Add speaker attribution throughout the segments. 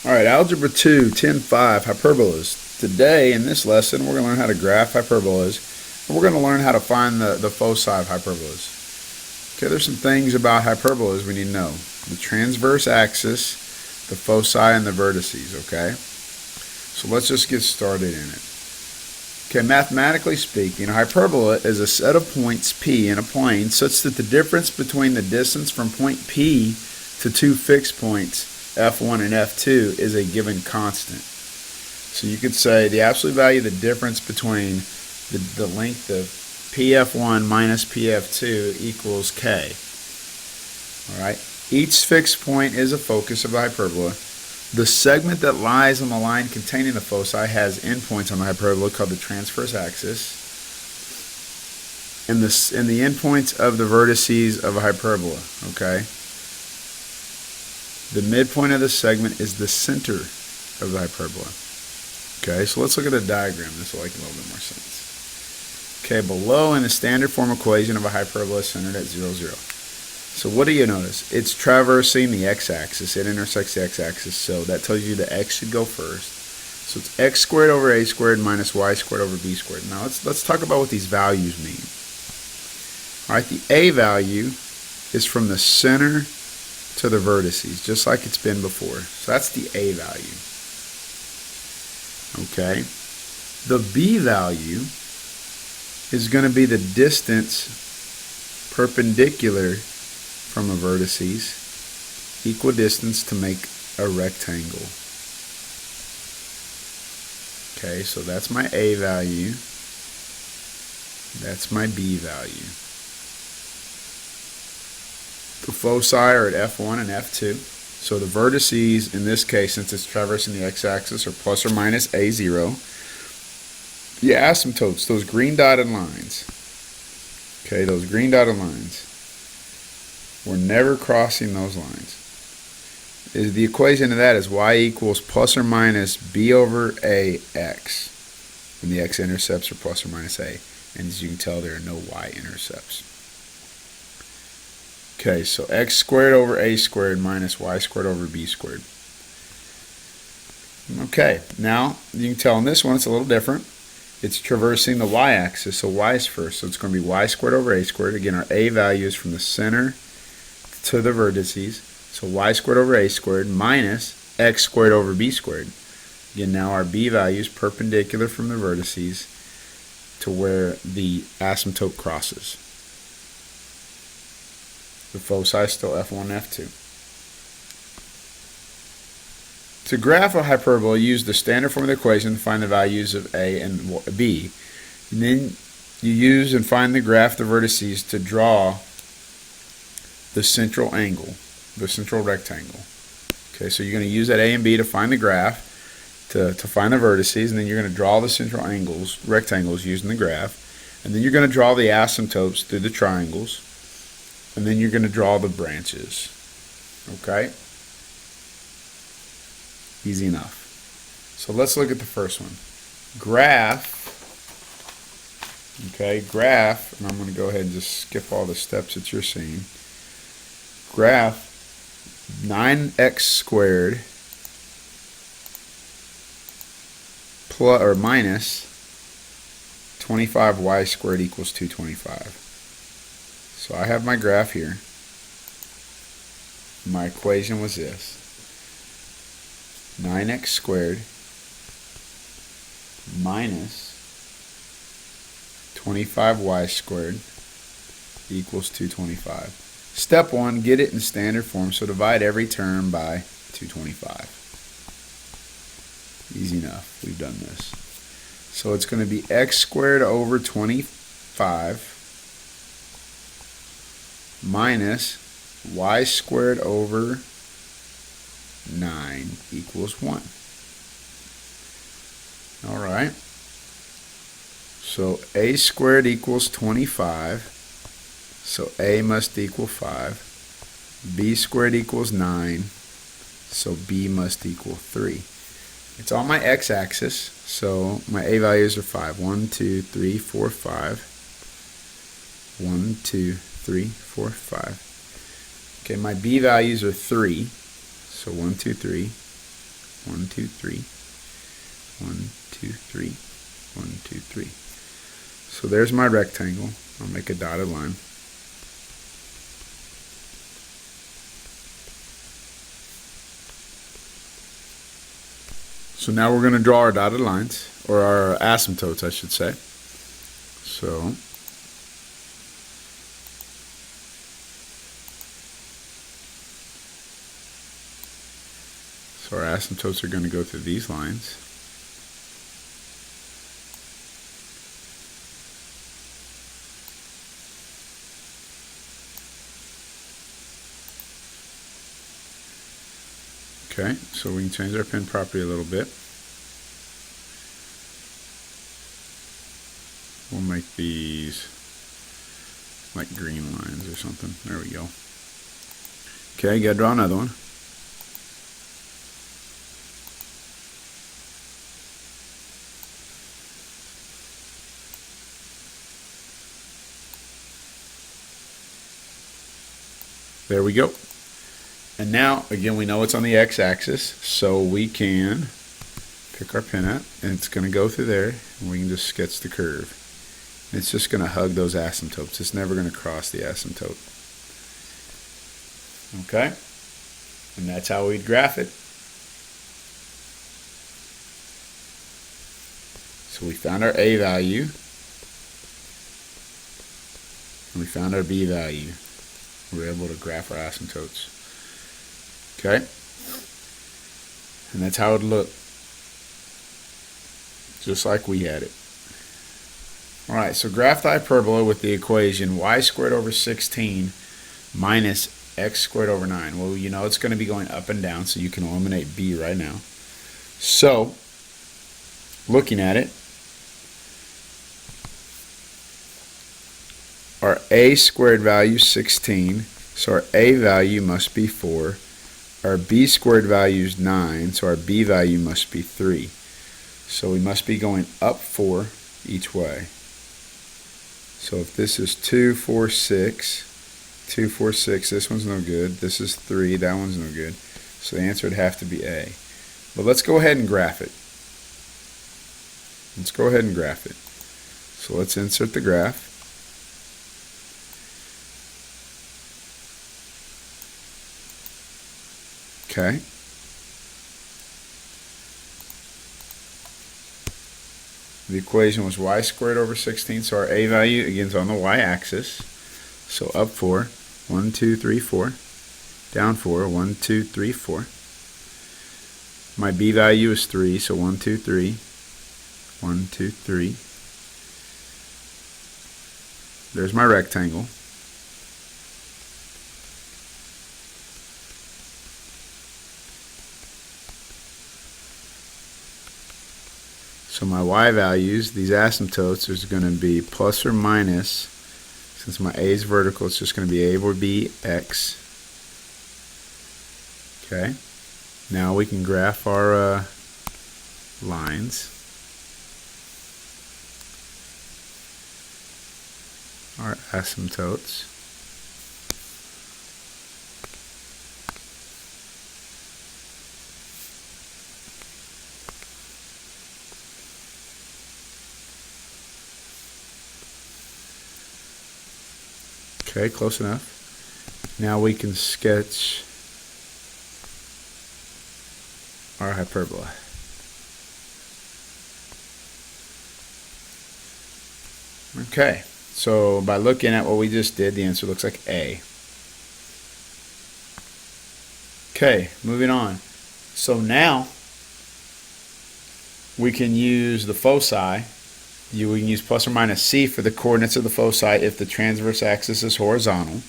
Speaker 1: Alright, Algebra 2, 10.5, Hyperbolas. Today, in this lesson, we're going to learn how to graph hyperbolas, and we're going to learn how to find the foci of hyperbolas. Okay, there's some things about hyperbolas we need to know. The transverse axis, the foci, and the vertices, okay? So let's just get started in it. Okay, mathematically speaking, a hyperbola is a set of points P in a plane such that the difference between the distance from point P to two fixed points F1 and F2 is a given constant. So you could say the absolute value of the difference between the length of PF1 minus PF2 equals K. Alright, each fixed point is a focus of the hyperbola. The segment that lies on the line containing the foci has endpoints on the hyperbola called the transverse axis. And the endpoints of the vertices of a hyperbola, okay? The midpoint of the segment is the center of the hyperbola. Okay, so let's look at the diagram. This will make a little bit more sense. Okay, below in the standard form equation of a hyperbola is centered at 0, 0. So what do you notice? It's traversing the x-axis. It intersects the x-axis, so that tells you the x should go first. So it's x squared over a squared minus y squared over b squared. Now let's talk about what these values mean. All right, the a value is from the center to the vertices, just like it's been before. So that's the a value. Okay. The b value is going to be the distance perpendicular from the vertices, equidistance to make a rectangle. Okay, so that's my a value. That's my b value. The foci are at F1 and F2. So the vertices, in this case, since it's traversing the x-axis, are plus or minus A0. The asymptotes, those green dotted lines, okay, those green dotted lines, we're never crossing those lines. The equation of that is y equals plus or minus b over ax, when the x-intercepts are plus or minus a. And as you can tell, there are no y-intercepts. Okay, so x squared over a squared minus y squared over b squared. Okay, now you can tell in this one it's a little different. It's traversing the y-axis, so y is first. So it's going to be y squared over a squared. Again, our a value is from the center to the vertices. So y squared over a squared minus x squared over b squared. Again, now our b value is perpendicular from the vertices to where the asymptote crosses. The foci is still F1 and F2. To graph a hyperbola, use the standard form of the equation to find the values of a and b. And then you use and find the graph the vertices to draw the central angle, the central rectangle. Okay, so you're going to use that a and b to find the graph, to find the vertices, and then you're going to draw the central angles, rectangles using the graph. And then you're going to draw the asymptotes through the triangles. And then you're going to draw the branches. Okay? Easy enough. So let's look at the first one. Graph. Okay, graph, and I'm going to go ahead and just skip all the steps that you're seeing. Graph 9x squared plus or minus 25y squared equals 225. So I have my graph here. My equation was this. 9x squared minus 25y squared equals 225. Step 1, get it in standard form, so divide every term by 225. Easy enough, we've done this. So it's going to be x squared over 25 minus y squared over 9 equals 1. Alright, so a squared equals 25, so a must equal 5. B squared equals 9, so b must equal 3. It's on my x-axis, so my a values are 5. 1, 2, 3, 4, 5. 1, 2, 3, 4, 5. Okay, my b values are 3. So 1, 2, 3. 1, 2, 3, 1, 2, 3, 1, 2, 3. So there's my rectangle. I'll make a dotted line. So now we're going to draw our dotted lines, or our asymptotes, I should say. So our asymptotes are going to go through these lines. Okay, so we can change our pen property a little bit. We'll make these like green lines or something. There we go. Okay, you gotta draw another one. There we go. And now, again, we know it's on the x-axis, so we can pick our pen up, and it's going to go through there, and we can just sketch the curve. And it's just going to hug those asymptotes. It's never going to cross the asymptote. Okay? And that's how we'd graph it. So we found our A value, and we found our B value. We were able to graph our asymptotes. Okay? And that's how it looked. Just like we had it. Alright, so graph the hyperbola with the equation y squared over 16 minus x squared over 9. Well, you know it's going to be going up and down, so you can eliminate b right now. So, looking at it, our a squared value is 16, so our a value must be 4. Our b squared value is 9, so our b value must be 3. So we must be going up 4 each way. So if this is 2, 4, 6, 2, 4, 6, this one's no good. This is 3, that one's no good. So the answer would have to be A. But let's go ahead and graph it. Let's go ahead and graph it. So let's insert the graph. Okay. The equation was y squared over 16, so our a value, again, is on the y-axis. So up 4, 1, 2, 3, 4. Down 4, 1, 2, 3, 4. My b value is 3, so 1, 2, 3. 1, 2, 3. There's my rectangle. So my y values, these asymptotes, is going to be plus or minus. Since my a is vertical, it's just going to be a or b x. Okay. Now we can graph our lines. Our asymptotes. Okay, close enough. Now we can sketch our hyperbola. Okay, so by looking at what we just did, the answer looks like A. Okay, moving on. So now we can use the foci. We can use plus or minus c for the coordinates of the foci if the transverse axis is horizontal,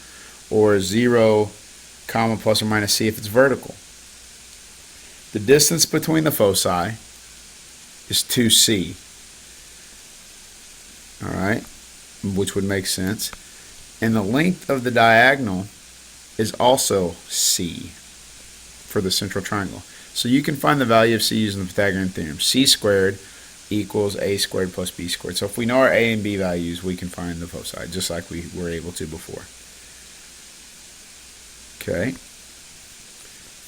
Speaker 1: or 0, comma, plus or minus c if it's vertical. The distance between the foci is 2c. Alright, which would make sense. And the length of the diagonal is also c for the central triangle. So you can find the value of c using the Pythagorean theorem. C squared equals a squared plus b squared. So if we know our a and b values, we can find the foci, just like we were able to before. Okay.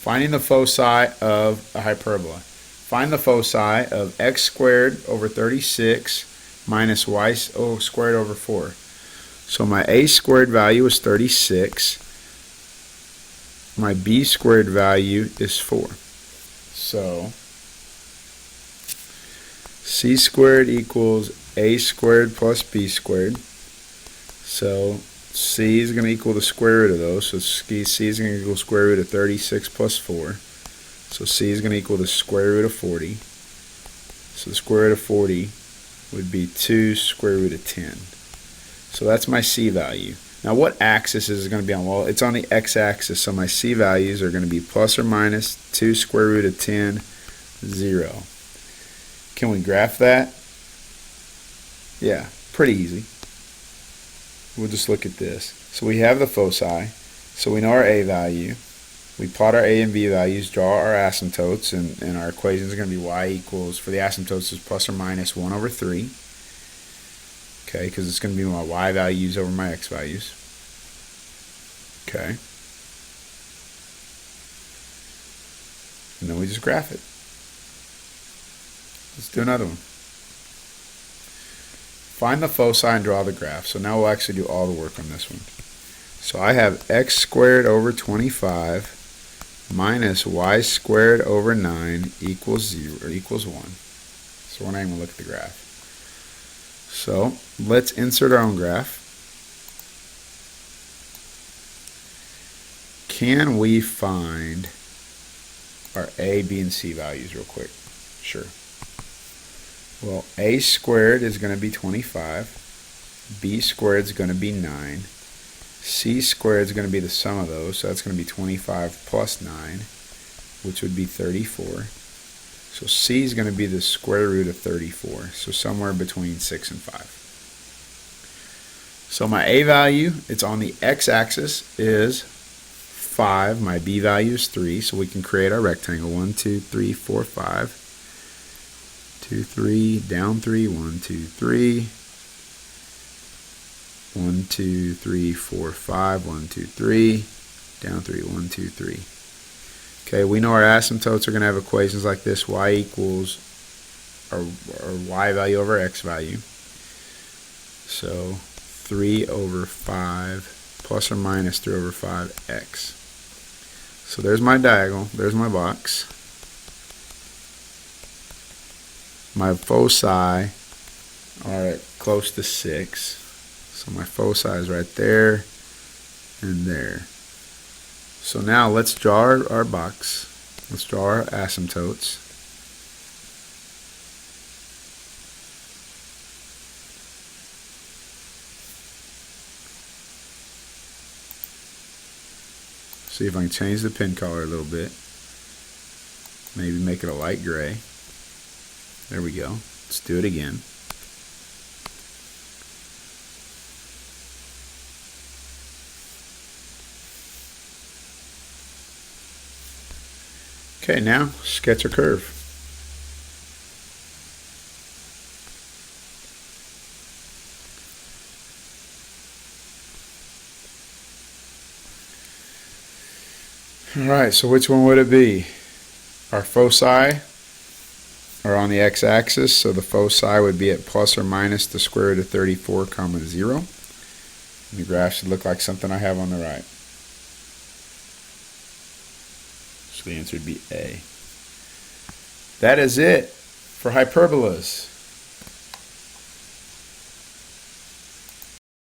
Speaker 1: Finding the foci of a hyperbola. Find the foci of x squared over 36 minus y squared over 4. So my a squared value is 36. My b squared value is 4. So c squared equals a squared plus b squared. So c is going to equal the square root of those. So c is going to equal the square root of 36 plus 4. So c is going to equal the square root of 40. So the square root of 40 would be 2 square root of 10. So that's my c value. Now what axis is it going to be on? Well, it's on the x-axis, so my c values are going to be plus or minus 2 square root of 10, 0. Can we graph that? Yeah, pretty easy. We'll just look at this. So we have the foci, so we know our a value. We plot our a and b values, draw our asymptotes, and our equation is going to be y equals, for the asymptotes, is plus or minus 1 over 3. Okay, because it's going to be my y values over my x values. Okay. And then we just graph it. Let's do another one. Find the foci and draw the graph. So now we'll actually do all the work on this one. So I have x squared over 25 minus y squared over 9 equals 0 or equals 1. So we're not even going to look at the graph. So let's insert our own graph. Can we find our a, b, and c values real quick? Sure. Well, a squared is going to be 25, b squared is going to be 9, c squared is going to be the sum of those, so that's going to be 25 plus 9, which would be 34. So c is going to be the square root of 34, so somewhere between 6 and 5. So my a value, it's on the x-axis, is 5. My b value is 3, so we can create our rectangle. 1, 2, 3, 4, 5. 2, 3, down 3, 1, 2, 3. 1, 2, 3, 4, 5, 1, 2, 3, down 3, 1, 2, 3. Okay, we know our asymptotes are going to have equations like this. Y equals our y value over x value. So 3 over 5 plus or minus 3 over 5x. So there's my diagonal. There's my box. My foci are at close to 6. So my foci is right there and there. So now let's draw our box. Let's draw our asymptotes. See if I can change the pen color a little bit. Maybe make it a light gray. There we go. Let's do it again. Okay, now sketch a curve. Alright, so which one would it be? Our foci are on the x-axis, so the foci would be at plus or minus the square root of 34, 0. And the graph should look like something I have on the right. So the answer would be A. That is it for hyperbolas.